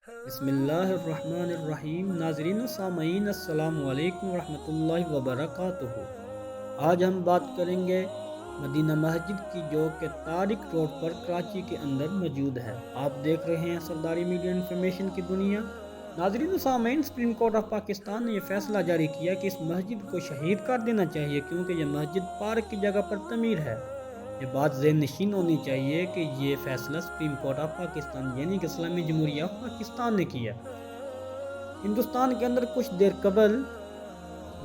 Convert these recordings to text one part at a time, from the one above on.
بسم اللہ الرحمن الرحیم۔ ناظرین و سامعین، السلام علیکم ورحمۃ اللہ وبرکاتہ۔ آج ہم بات کریں گے مدینہ مسجد کی، جو کہ طارق روڈ پر کراچی کے اندر موجود ہے۔ آپ دیکھ رہے ہیں سرداری میڈیا انفارمیشن کی دنیا۔ ناظرین و سامعین، سپریم کورٹ آف پاکستان نے یہ فیصلہ جاری کیا کہ اس مسجد کو شہید کر دینا چاہیے، کیونکہ یہ مسجد پارک کی جگہ پر تعمیر ہے۔ یہ بات ذہن نشین ہونی چاہیے کہ یہ فیصلہ سپریم کورٹ آف پاکستان یعنی کہ اسلامی جمہوریہ پاکستان نے کیا۔ ہندوستان کے اندر کچھ دیر قبل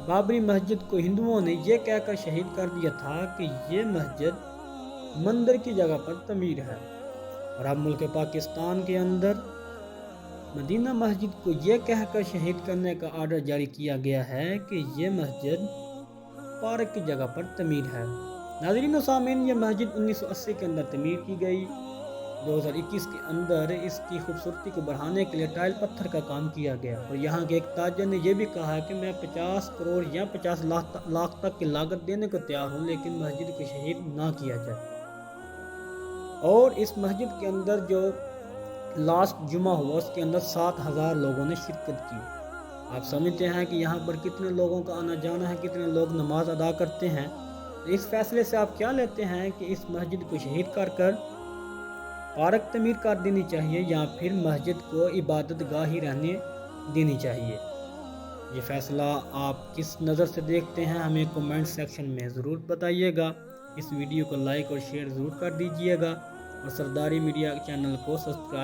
بابری مسجد کو ہندوؤں نے یہ کہہ کر شہید کر دیا تھا کہ یہ مسجد مندر کی جگہ پر تعمیر ہے، اور اب ملک پاکستان کے اندر مدینہ مسجد کو یہ کہہ کر شہید کرنے کا آرڈر جاری کیا گیا ہے کہ یہ مسجد پارک کی جگہ پر تعمیر ہے۔ ناظرین و سامعین، یہ مسجد 1980 کے اندر تعمیر کی گئی۔ 2021 کے اندر اس کی خوبصورتی کو بڑھانے کے لیے ٹائل پتھر کا کام کیا گیا، اور یہاں کے ایک تاجر نے یہ بھی کہا کہ میں 50 کروڑ یا 50 لاکھ تک کی لاگت دینے کو تیار ہوں، لیکن مسجد کو شہید نہ کیا جائے۔ اور اس مسجد کے اندر جو لاسٹ جمعہ ہوا، اس کے اندر 7000 لوگوں نے شرکت کی۔ آپ سمجھتے ہیں کہ یہاں پر کتنے لوگوں کا آنا جانا ہے، کتنے لوگ نماز ادا کرتے ہیں۔ اس فیصلے سے آپ کیا لیتے ہیں کہ اس مسجد کو شہید کر پارک تعمیر کر دینی چاہیے، یا پھر مسجد کو عبادت گاہ ہی رہنے دینی چاہیے؟ یہ فیصلہ آپ کس نظر سے دیکھتے ہیں، ہمیں کمنٹ سیکشن میں ضرور بتائیے گا۔ اس ویڈیو کو لائک اور شیئر ضرور کر دیجیے گا، اور سرداری میڈیا چینل کو سبسکرائب